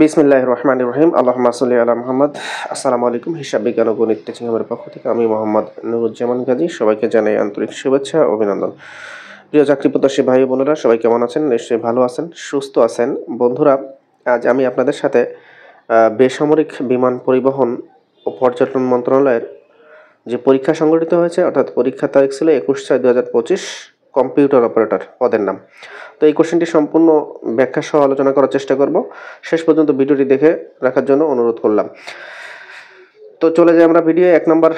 বিসমিল্লাহির রহমানির রহিম। আল্লাহুম্মা সাল্লি আলা মুহাম্মদ। আসসালামু আলাইকুম। হিসাব বিজ্ঞান ও গণিত টিচিং এর পক্ষ থেকে আমি মোহাম্মদ নুরুজ্জামান গাজী সবাইকে জানাই আন্তরিক শুভেচ্ছা ও অভিনন্দন। প্রিয় চাকরি প্রত্যাশী ভাই বোনেরা, সবাই কেমন আছেন? নিশ্চয়ই ভালো আছেন, সুস্থ আছেন। বন্ধুরা, আজ আমি আপনাদের সাথে বেসামরিক বিমান পরিবহন ও পর্যটন মন্ত্রণালয়ের যে পরীক্ষা সংগঠিত হয়েছে, অর্থাৎ পরীক্ষার তারিখ ছিল 21/6/2025, কম্পিউটার অপারেটর পদের নাম। তো এই কোশ্চেনটি সম্পূর্ণ ব্যাখ্যা সহ আলোচনা করার চেষ্টা করব। শেষ পর্যন্ত ভিডিওটি দেখে রাখার জন্য অনুরোধ করলাম। তো চলে যাই আমরা ভিডিও। 1 নম্বর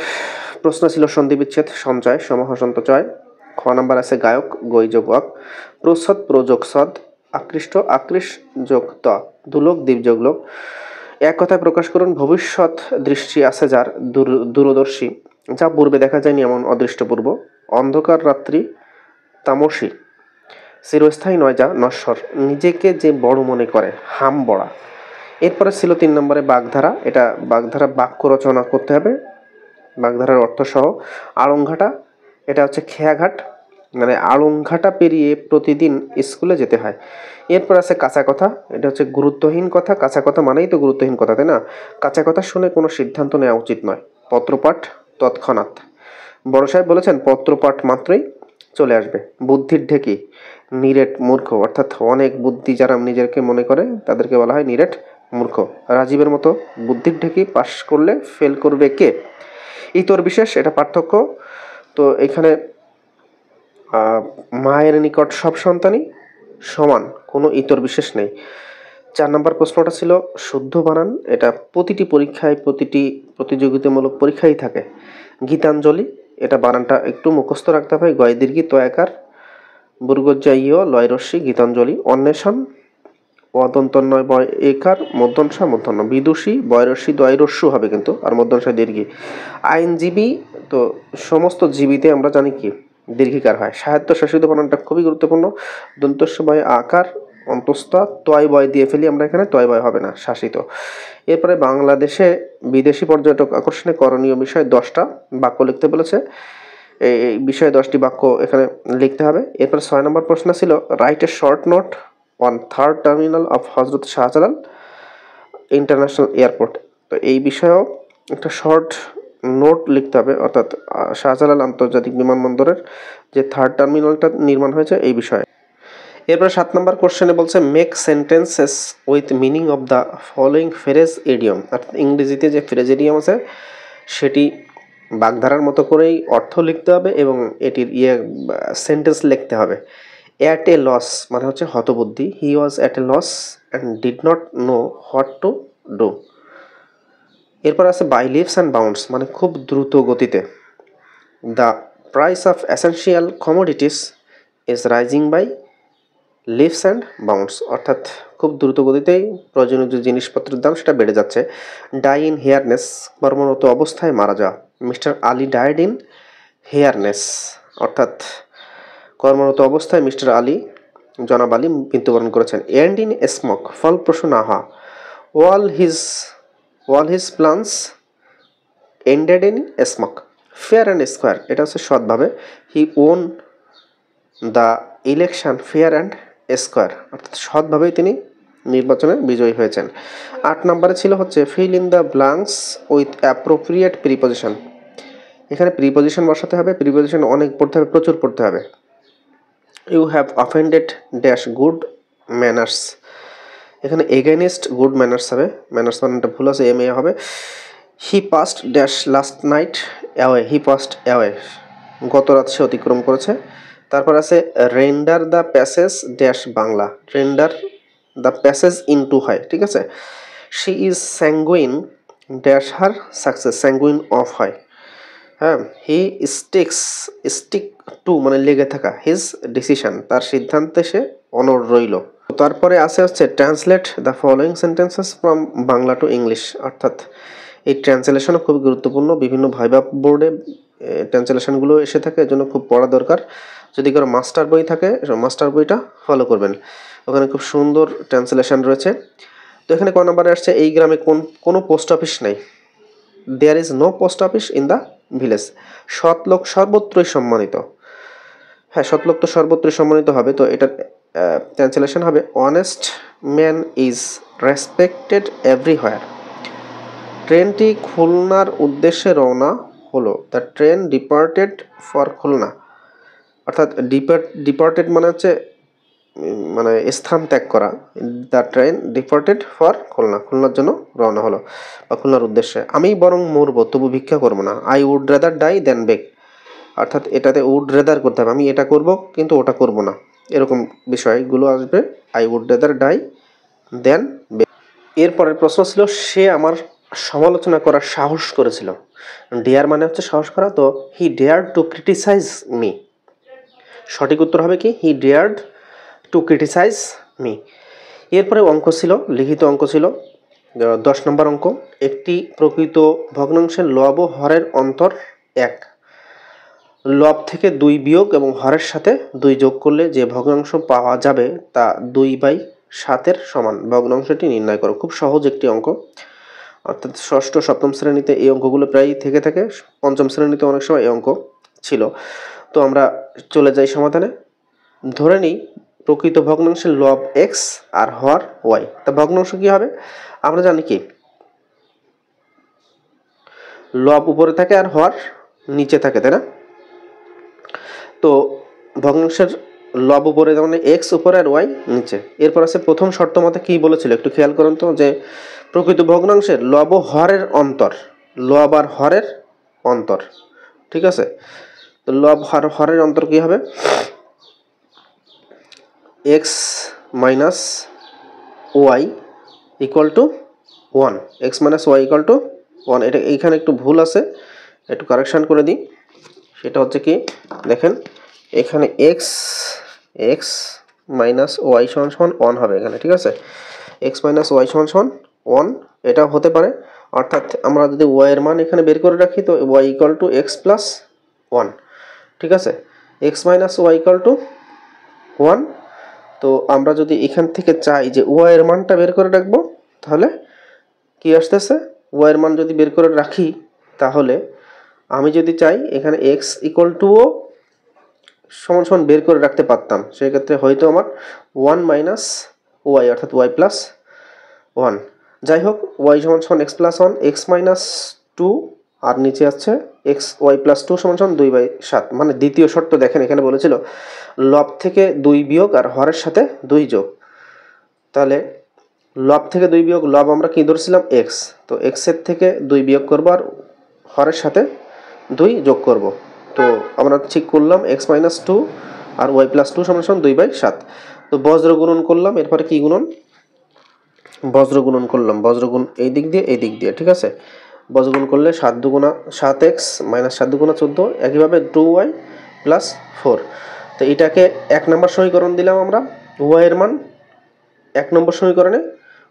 প্রশ্ন ছিল সন্ধি বিচ্ছেদ সঞ্চয় সমাহাসন্ত চয়। খ নাম্বার আছে গায়ক গই যোগ অক, প্রচ্ছদ প্রযোগ সদ, আকৃষ্ট আকৃষ যোগ ত, দুলোক দ্বীপ যোগ লোক। এক কথায় প্রকাশ করুন, ভবিষ্যৎ দৃষ্টি আছে যার, দূরদর্শী, যা পূর্বে দেখা যায়নি এমন অদৃষ্টপূর্ব, অন্ধকার রাত্রি তামসী, চিরস্থায়ী নয় যা নশ্বর, নিজেকে যে বড় মনে করে হাম বড়া। এরপরে ছিল 3 নম্বরে বাগধারা। এটা বাগধারা বাক্য রচনা করতে হবে বাগধারার অর্থ সহ। আড়ংঘাটা, এটা হচ্ছে খেয়াঘাট, মানে আড়ংঘাটা পেরিয়ে প্রতিদিন স্কুলে যেতে হয়। এরপর আছে কাঁচা কথা। এটা হচ্ছে গুরুত্বহীন কথা। কাঁচা কথা মানেই তো গুরুত্বহীন কথা, তাই না? কাঁচা কথা শুনে কোনো সিদ্ধান্ত নেওয়া উচিত নয়। পত্রপাঠ তৎক্ষণাৎ। বড় সাহেব বলেছেন পত্রপাঠ মাত্রই চলে আসবে। বুদ্ধির ঢেকি নিরেট মূর্খ, অর্থাৎ অনেক বুদ্ধি যারা নিজেকে মনে করে তাদেরকে বলা হয় নিরেট মূর্খ। রাজীবের মতো বুদ্ধির ঢেকি পাশ করলে ফেল করবে কে? ইতর বিশেষ, এটা পার্থক্য। তো এখানে মায়ের নিকট সব সন্তানই সমান, কোনো ইতর বিশেষ নেই। 4 নম্বর প্রশ্নটা ছিল শুদ্ধ বানান। এটা প্রতিটি পরীক্ষায়, প্রতিটি প্রতিযোগিতামূলক পরীক্ষায় থাকে। গীতাঞ্জলি, এটা বানানটা একটু মুখস্থ রাখতে হবে। গয় দীর্ঘি তয়াকার বুর্গজ্জাইয় লয় রস্যি গীতাঞ্জলি। অন্বেষণ, অদন্তন্বয় বয় একার মধ্যনসা মূর্ধন্য। বিদুষী বয়রস্যি দয়রস্যু হবে কিন্তু, আর মধ্যনসায় দীর্ঘি। আইনজীবী, তো সমস্ত জীবিতে আমরা জানি কি দীর্ঘিকার হয়। সাহিত্য শাসিত বানানটা খুবই গুরুত্বপূর্ণ। দন্তস্য বয় আকার অন্তস্থা, তয় বয় দিয়ে ফেলি আমরা, এখানে তয় বয় হবে না, শাসিত। এরপরে বাংলাদেশে বিদেশি পর্যটক আকর্ষণে করণীয় বিষয় 10টা বাক্য লিখতে বলেছে। এই বিষয়ে 10টি বাক্য এখানে লিখতে হবে। এরপর 6 নম্বর প্রশ্ন ছিল write a short note on third terminal of হজরত শাহজালাল ইন্টারন্যাশনাল এয়ারপোর্ট। তো এই বিষয়েও একটা শর্ট নোট লিখতে হবে, অর্থাৎ শাহজালাল আন্তর্জাতিক বিমানবন্দরের যে থার্ড টার্মিনালটা নির্মাণ হয়েছে এই বিষয়ে। এরপর 7 নম্বর কোশ্চেনে বলছে make sentences with meaning of the following phrase idiom. অর্থাৎ ইংরেজিতে যে ফ্রেজ ইডিয়ম আছে সেটি বাগধারার মতো করেই অর্থ লিখতে হবে এবং এটির সেন্টেন্স লিখতে হবে। অ্যাট এ লস মানে হচ্ছে হতবুদ্ধি। He was at a loss and did not know what to do. এরপর আছে বাই লিভস অ্যান্ড বাউন্ডস, মানে খুব দ্রুত গতিতে। The price of essential commodities is rising by leaps and bounds, অর্থাৎ খুব দ্রুত গতিতেই প্রয়োজনীয় যে জিনিসপত্রের দাম সেটা বেড়ে যাচ্ছে। ডাই ইন হেয়ারনেস, কর্মরত অবস্থায় মারা যাওয়া। মিস্টার আলী ডায়েড ইন হেয়ারনেস, অর্থাৎ কর্মরত অবস্থায় মিস্টার আলী, জনাব আলী মৃত্যুবরণ করেছেন। এন্ড ইন স্মোক, ফলপ্রসূ না হওয়া। All his plans ended in smoke. Fair and square, এটা হচ্ছে সৎভাবে। He won the election fair and square, অর্থাৎ সৎভাবেই তিনি নির্বাচনে বিজয়ী হয়েছেন। 8 নম্বরে ছিল হচ্ছে fill in the blanks with appropriate preposition. এখানে প্রিপোজিশন বসাতে হবে। প্রিপোজিশন অনেক পড়তে হবে, প্রচুর পড়তে হবে। You have offended dash good manners, এখানে এগেইনস্ট গুড ম্যানার্স হবে, ম্যানার্স বানানটা ভুল আছে, এম এ হবে। He passed dash last night away, he passed away, গত রাত সে অতিক্রম করেছে। তারপর আছে render the passage dash Bangla, render the passage into হয়, ঠিক আছে। She is sanguine dash her success, sanguine of হয়, হ্যাঁ। হি স্টিক টু মানে লেগে থাকা, হিজ ডিসিশন, তার সিদ্ধান্তে সে অনড় রইল। তারপরে আছে হচ্ছে translate the following sentences from Bangla to English, অর্থাৎ এই ট্রান্সলেশনও খুব গুরুত্বপূর্ণ। বিভিন্ন ভাইভা বোর্ডে ট্রান্সলেশনগুলো এসে থাকে, এজন্য খুব পড়া দরকার। যদি কারো মাস্টার বই থাকে মাস্টার বইটা ফলো করবেন, ওখানে খুব সুন্দর ট্রান্সলেশন রয়েছে। তো এখানে ক নম্বরে আসছে এই গ্রামে কোনো পোস্ট অফিস নেই। There is no post office in the village. সৎ লোক সর্বত্রই সম্মানিত, হ্যাঁ সৎ লোক তো সর্বত্রই সম্মানিত হবে। তো এটার ট্রান্সলেশন হবে honest man is respected everywhere. ট্রেনটি খুলনার উদ্দেশ্যে রওনা হলো। The train departed for Khulna. অর্থাৎ ডিপার্টেড মানে হচ্ছে মানে স্থান ত্যাগ করা। The train departed for Khulna, খুলনার জন্য রওনা হলো বা খুলনার উদ্দেশ্যে। আমি বরং মরবো তবু ভিক্ষা করবো না। আই উড রেদার ডাই দেন বেগ। অর্থাৎ এটাতে উড রেদার করতে হবে, আমি এটা করব কিন্তু ওটা করব না, এরকম বিষয়গুলো আসবে। আই উড রেদার ডাই দেন বেগ। এরপরের প্রশ্ন ছিল সে আমার সমালোচনা করার সাহস করেছিল। ডেয়ার মানে হচ্ছে সাহস করা, তো হি ডেয়ার টু ক্রিটিসাইজ মি। সঠিক উত্তর হবে কি হি ডেয়ার্ড টু ক্রিটিসাইজ মি। এরপরে অঙ্ক ছিল, লিখিত অঙ্ক ছিল 10 নম্বর অঙ্ক। একটি প্রকৃত ভগ্নাংশের লব ও হরের অন্তর 1। লব থেকে 2 বিয়োগ এবং হরের সাথে 2 যোগ করলে যে ভগ্নাংশ পাওয়া যাবে তা 2/7 সমান। ভগ্নাংশটি নির্ণয় করো। খুব সহজ একটি অঙ্ক, অর্থাৎ ষষ্ঠ সপ্তম শ্রেণীতে এই অঙ্কগুলো প্রায় থেকে থাকে, পঞ্চম শ্রেণীতে অনেক সময় এই অঙ্ক ছিল। তো আমরা চলে যাই সমাধানে। ধরে নিই প্রকৃত ভগ্নাংশের লব এক্স আর হর ওয়াই। তা ভগ্নাংশ কি হবে? আমরা জানি কি লব উপরে থাকে আর হর নিচে থাকে, তাই না? তো ভগ্নাংশের লব উপরে মানে এক্স উপরে আর ওয়াই নিচে। এরপর আছে প্রথম শর্ত মতে কি বলেছিল একটু খেয়াল করুন তো, যে প্রকৃত ভগ্নাংশের লব ও হরের অন্তর, লব আর হরের অন্তর, ঠিক আছে? তো লব আর হরের অন্তর কি হবে? X minus y equal to 1। X minus y equal to 1। এটা এইখানে একটু ভুল আছে, একটু কারেকশান করে দিই। সেটা হচ্ছে কি, দেখেন এখানে এক্স মাইনাস ওয়াই সমান সমান 1 হবে এখানে, ঠিক আছে? এক্স মাইনাস ওয়াই সমান সমান 1 এটা হতে পারে। অর্থাৎ আমরা যদি ওয়াই এর মান এখানে বের করে রাখি তো y equal to x plus 1, ঠিক আছে? X minus y equal to 1। তো আমরা যদি এখান থেকে চাই যে ওয়াই এর মানটা বের করে রাখবো, তাহলে কি আসতেছে? ওয়াই এর মান যদি বের করে রাখি, তাহলে আমি যদি চাই এখানে এক্স ইকুয়াল টু ও সমান সমান বের করে রাখতে পারতাম। সেক্ষেত্রে হয়তো আমার 1 মাইনাস ওয়াই অর্থাৎ ওয়াই প্লাস 1। যাই হোক, ওয়াই সমান সমান এক্স প্লাস 1, এক্স মাইনাস 2 আর নিচে আসছে এক্স ওয়াই প্লাস 2 সমান সমান 2/7। মানে দ্বিতীয় শর্ত দেখেন এখানে বলেছিল লব থেকে 2 বিয়োগ আর হরের সাথে 2 যোগ। তাহলে লব থেকে 2 বিয়োগ, লব আমরা কি ধরছিলাম এক্স, তো এক্সের থেকে 2 বিয়োগ করবো আর হরের সাথে 2 যোগ করব। তো আমরা ঠিক করলাম এক্স মাইনাস 2 আর ওয়াই প্লাস 2 সমান সমান 2/7। তো বজ্র গুণন করলাম, এরপরে কি গুণন? বজ্র গুণন করলাম, বজ্র গুণ এই দিক দিয়ে এই দিক দিয়ে, ঠিক আছে? বজ্র গুণ করলে 7 দুগুণা 7x মাইনাস 7 দুগুণা 14, একইভাবে 2y প্লাস 4। তো এটাকে 1 নম্বর সমীকরণ দিলাম আমরা। ওয়াই এর মান 1 নম্বর সমীকরণে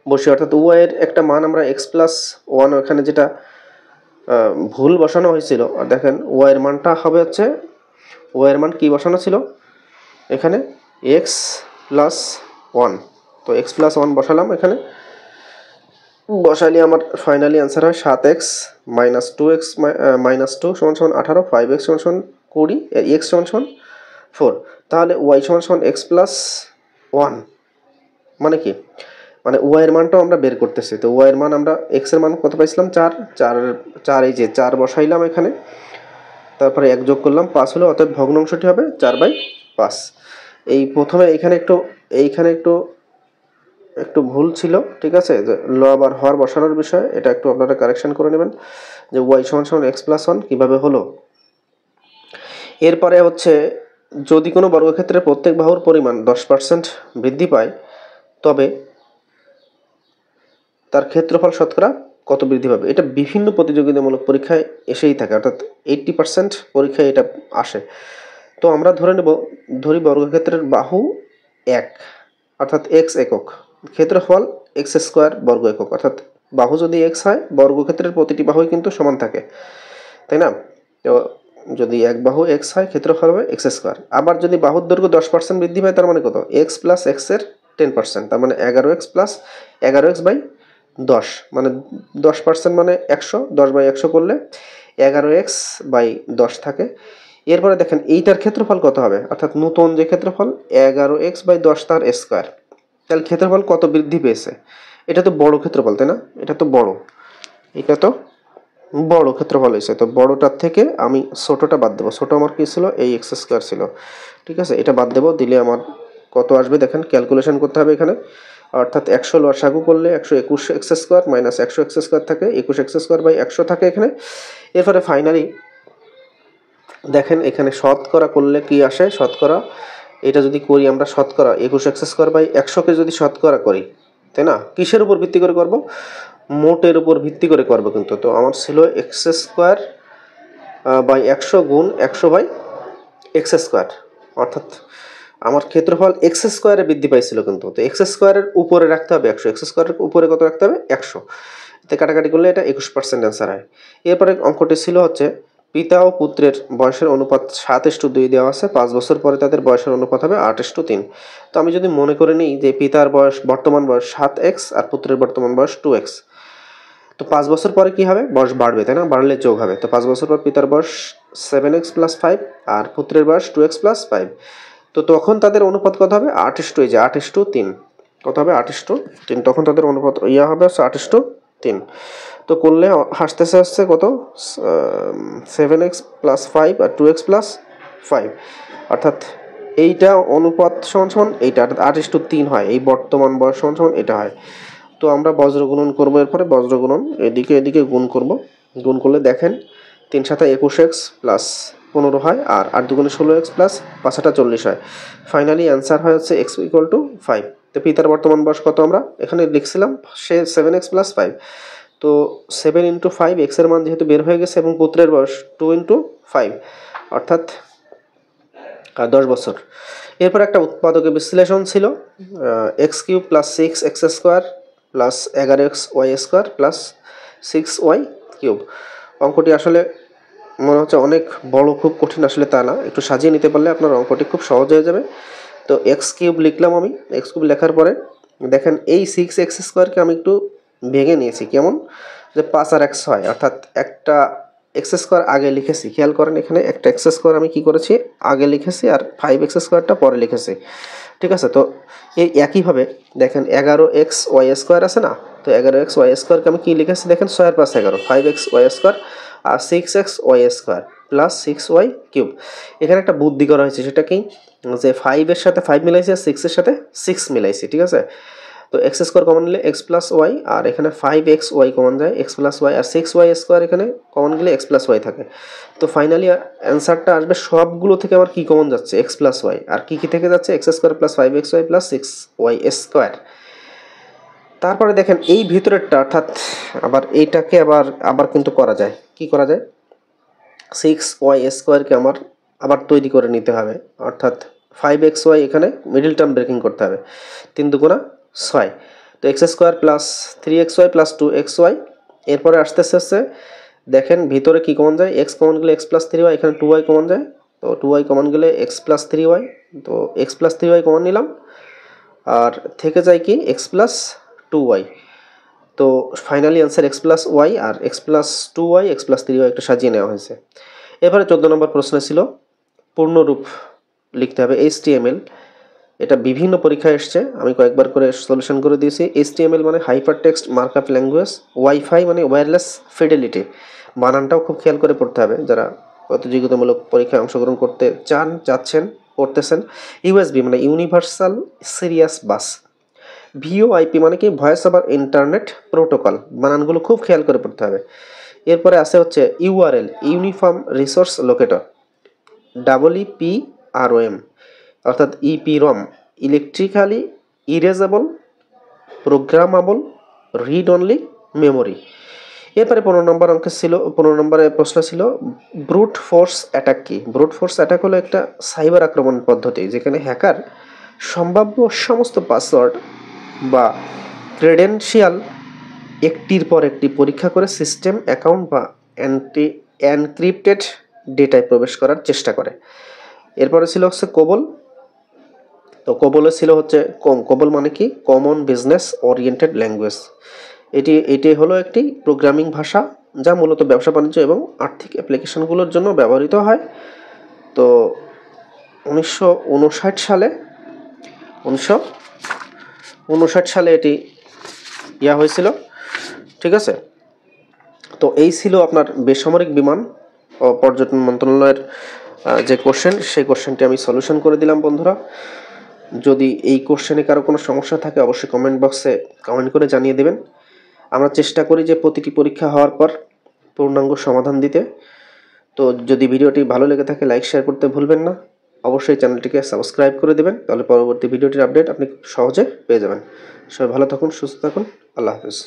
বসি, অর্থাৎ ওয়াই এর একটা মান আমরা এক্স প্লাস 1 এখানে যেটা ভুল বসানো হয়েছিল, আর দেখেন ওয়াই এর মানটা হবে হচ্ছে, ওয়াই এর মান কি বসানো ছিল এখানে এক্স প্লাস 1। তো এক্স প্লাস 1 বসালাম এখানে, বসাইলে আমার ফাইনালি অ্যান্সার হয় 7x মাইনাস 2x মাইনাস 2 সমান সমান 18, 5x সমান সমান 20, এক্স সমান সমান 4। তাহলে ওয়াই সমান সমান এক্স প্লাস 1 মানে কি, মানে ওয়াই এর মানটাও আমরা বের করতেছি। তো ওয়াই এর মান আমরা এক্স এর মান কত পাইছিলাম 4, এই যে 4 বসাইলাম এখানে, তারপরে 1 যোগ করলাম 5 হলো, অর্থাৎ ভগ্নাংশটি হবে 4/5। এই প্রথমে এইখানে একটু ভুল ছিল, ঠিক আছে? যে লব আর হর বসানোর বিষয়, এটা একটু আপনারা কারেকশন করে নেবেন যে ওয়াই সমান সমান এক্স প্লাস 1 কীভাবে হলো। এরপরে হচ্ছে যদি কোনো বর্গক্ষেত্রের প্রত্যেক বাহুর পরিমাণ 10% বৃদ্ধি পায় তবে তার ক্ষেত্রফল শতকরা কত বৃদ্ধি পাবে? এটা বিভিন্ন প্রতিযোগিতামূলক পরীক্ষায় এসেই থাকে, অর্থাৎ 80% পরীক্ষায় এটা আসে। তো আমরা ধরি বর্গক্ষেত্রের বাহু 1 অর্থাৎ এক্স একক, ক্ষেত্রফল এক্স স্কোয়ার বর্গ একক। অর্থাৎ বাহু যদি এক্স হয়, বর্গক্ষেত্রের প্রতিটি বাহুই কিন্তু সমান থাকে, তাই না? তো যদি এক বাহু এক্স হয়, ক্ষেত্রফল হবে এক্স স্কোয়ার। আবার যদি বাহুর দৈর্ঘ্য 10% বৃদ্ধি পায়, তার মানে কত? এক্স প্লাস এক্সের 10%, তার মানে 11x প্লাস 11x/10, মানে 10% মানে 100, 10/100 করলে 11x/10 থাকে। এরপরে দেখেন এইটার ক্ষেত্রফল কত হবে, অর্থাৎ নতুন যে ক্ষেত্রফল 11x/10 তার স্কোয়ার, তাহলে ক্ষেত্রফল কত বৃদ্ধি পেয়েছে। এটা তো বড় ক্ষেত্রফল, তাই না? এটা তো বড়, এটা তো বড় ক্ষেত্রফল হয়েছে, তো বড়টার থেকে আমি ছোটটা বাদ দেবো। ছোট আমার কি ছিল, এই এক্স স্কোয়ার ছিল, ঠিক আছে, এটা বাদ দেবো, দিলে আমার কত আসবে দেখেন, ক্যালকুলেশন করতে হবে এখানে, অর্থাৎ 100 লসাগু করলে 121 x square minus 100 x square থাকে, 21 এক্স স্কোয়ার বাই 100 থাকে এখানে। এরপরে ফাইনালি দেখেন এখানে শতকরা করলে কি আসে, শতকরা এটা যদি করি আমরা, শতকরা 21 এক্স স্কোয়ার বাই 100কে যদি শতকরা করি, তাই না, কিসের উপর ভিত্তি করে করব, মোটের উপর ভিত্তি করে করব কিন্তু। তো আমার ছিল এক্স স্কোয়ার বাই 100 গুণ 100 বাই এক্স স্কোয়ার, অর্থাৎ আমার ক্ষেত্রফল এক্স স্কোয়ারে বৃদ্ধি পাইছিল কিন্তু। তো এক্স স্কোয়ারের উপরে রাখতে হবে 100, এক্স স্কোয়ারের উপরে কত রাখতে হবে, 100, এতে কাটাকাটি করলে এটা 21% অ্যান্সার হয়। এরপরে অঙ্কটি ছিল হচ্ছে পিতা ও পুত্রের বয়সের অনুপাত 7:2 দেওয়া আছে, 5 বছর পরে তাদের বয়সের অনুপাত হবে 8:3। তো আমি যদি মনে করে নিই যে পিতার বয়স বর্তমান বয়স 7x আর পুত্রের বর্তমান বয়স 2x, তো 5 বছর পরে কি হবে, বয়স বাড়বে, তাই না, বাড়লে যোগ হবে। তো 5 বছর পর পিতার বয়স 7x + 5 আর পুত্রের বয়স 2x + 5, তো তখন তাদের অনুপাত কত হবে, 8:2, এই যে 8:3, কত হবে 8:3, তখন তাদের অনুপাত হবে 8:3। তো করলে হাসতেছে আসছে কত, 7x + 5 আর 2x + 5, অর্থাৎ এইটা অনুপাত সমান সমান এইটা, অর্থাৎ 8:3 হয়, এই বর্তমান বয়স সমান সমান এটা হয়। তো আমরা বজ্র গুণন করবো, এরপরে বজ্র গুণন এদিকে এদিকে গুণ করব, গুণ করলে দেখেন 3 × 7 = 21x + 15 হয়, আর 8 × 2 = 16x + 5 × 8 = 40 হয়। ফাইনালি অ্যান্সার হয় হচ্ছে x = 5। তো পিতার বর্তমান বয়স কত আমরা এখানে লিখছিলাম, সে 7x + 5, তো 7 × 5 x এর মান যেহেতু বের হয়ে গেছে এবং পুত্রের বয়স 2 × 5, অর্থাৎ 10 বছর। এরপর একটা উৎপাদকের বিশ্লেষণ ছিল, x³ + 6x² + 11xy² + 6y³ অঙ্কটি আসলে মনে হচ্ছে অনেক বড়, খুব কঠিন, আসলে তা না, একটু সাজিয়ে নিতে পারলে আপনার অঙ্কটি খুব সহজ হয়ে যাবে। তো x³ লিখলাম আমি, x³ লেখার পরে দেখেন এই 6x² আমি একটু ভেঙে নিয়েছি, কেমন, যে 5 আর x হয়, অর্থাৎ একটা x² আগে লিখেছি, খেয়াল করেন এখানে একটা x² আমি কি করেছি আগে লিখেছি আর 5x² পরে লিখেছি, ঠিক আছে। তো এই একইভাবে দেখেন 11xy² আছে না, তো 11xy² আমি কি লিখেছি দেখেন, 6 আর 5 11, 5xy² আর 6xy² + 6y³ এখানে একটা বুদ্ধি করা হয়েছে, সেটা কি, যে 5 এর সাথে 5 মিলাইছি আর 6 এর সাথে 6 মিলাইছি, ঠিক আছে। তো x² কমন নিলে x + y, আর এখানে 5xy কমন যায়, x + y, আর 6y² এখানে কমন গেলে x + y থাকে। তো ফাইনালি অ্যান্সারটা আসবে সবগুলো থেকে আমার কি কমন যাচ্ছে, x + y, আর কি কি থেকে যাচ্ছে, x² + 5xy + 6y²। তারপরে দেখেন এই ভিতরেরটা, অর্থাৎ আবার এইটাকে আবার কিন্তু করা যায়, কি করা যায়, 6y² আমার আবার তৈরি করে নিতে হবে, অর্থাৎ 5xy এখানে মিডল টার্ম ব্রেকিং করতে হবে, 3 × 2 = 6, তো x² + 3xy + 2xy। এরপরে আসতে দেখেন ভিতরে কি কমন যায়, x কমন গেলে x + 3y, এখানে 2y কমন যায়, তো 2y কমন গেলে x + 3y, তো x + 3y কমন নিলাম, আর থেকে যায় কি x + 2y। তো ফাইনালি অ্যান্সার x + y, আর x + 2y, x + 3y একটু সাজিয়ে নেওয়া হয়েছে। এবারে 14 নম্বর প্রশ্ন ছিল পূর্ণরূপ লিখতে হবে HTML, এটা বিভিন্ন পরীক্ষায় এসছে, আমি কয়েকবার করে সলিউশন করে দিয়েছি। HTML মানে hyper text markup language, wifi মানে ওয়্যারলেস ফিডেলিটি, বানানটাও খুব খেয়াল করে পড়তে হবে যারা প্রতিযোগিতামূলক পরীক্ষায় অংশগ্রহণ করতে যাচ্ছেন, করতেছেন। ইউএসবি মানে ইউনিভার্সাল সিরিয়াস বাস, ভিওআইপি মানে কি ভয়েস ওভার ইন্টারনেট প্রোটোকল, বানানগুলো খুব খেয়াল করে পড়তে হবে। এরপরে আছে হচ্ছে URL uniform resource locator, EPROM, অর্থাৎ EPROM electrically erasable programmable read only memory. এরপরে 15 নম্বর অঙ্কের ছিল, 15 নম্বরের প্রশ্ন ছিল ব্রুট ফোর্স অ্যাটাক কি। ব্রুট ফোর্স অ্যাটাক হলো একটা সাইবার আক্রমণ পদ্ধতি যেখানে হ্যাকার সম্ভাব্য সমস্ত পাসওয়ার্ড বা ক্রেডেনশিয়াল একটির পর একটি পরীক্ষা করে সিস্টেম, অ্যাকাউন্ট বা এনক্রিপ্টেড ডেটায় প্রবেশ করার চেষ্টা করে। এরপরে ছিল হচ্ছে কোবল, তো কোবলে ছিল হচ্ছে কোবল মানে কি কমন বিজনেস ওরিয়েন্টেড ল্যাঙ্গুয়েজ, এটি হলো একটি প্রোগ্রামিং ভাষা যা মূলত ব্যবসা বাণিজ্য এবং আর্থিক অ্যাপ্লিকেশনগুলোর জন্য ব্যবহৃত হয়। তো 1959 সালে এটি হয়েছিল, ঠিক আছে। তো এই ছিল আপনার বেসামরিক বিমান ও পর্যটন মন্ত্রণালয়ের যে কোশ্চেন, সেই কোশ্চেনটি আমি সলিউশন করে দিলাম বন্ধুরা। যদি এই কোশ্চেনে কারো কোনো সমস্যা থাকে অবশ্যই কমেন্ট বক্সে কমেন্ট করে জানিয়ে দেবেন। আমরা চেষ্টা করি যে প্রতিটি পরীক্ষা হওয়ার পর পূর্ণাঙ্গ সমাধান দিতে। তো যদি ভিডিওটি ভালো লেগে থাকে লাইক শেয়ার করতে ভুলবেন না। অবশ্যই চ্যানেলটিকে সাবস্ক্রাইব করে দেবেন, তাহলে পরবর্তী ভিডিওটির আপডেট আপনি সহজে পেয়ে যাবেন। সবাই ভালো থাকুন, সুস্থ থাকুন, আল্লাহ হাফেজ।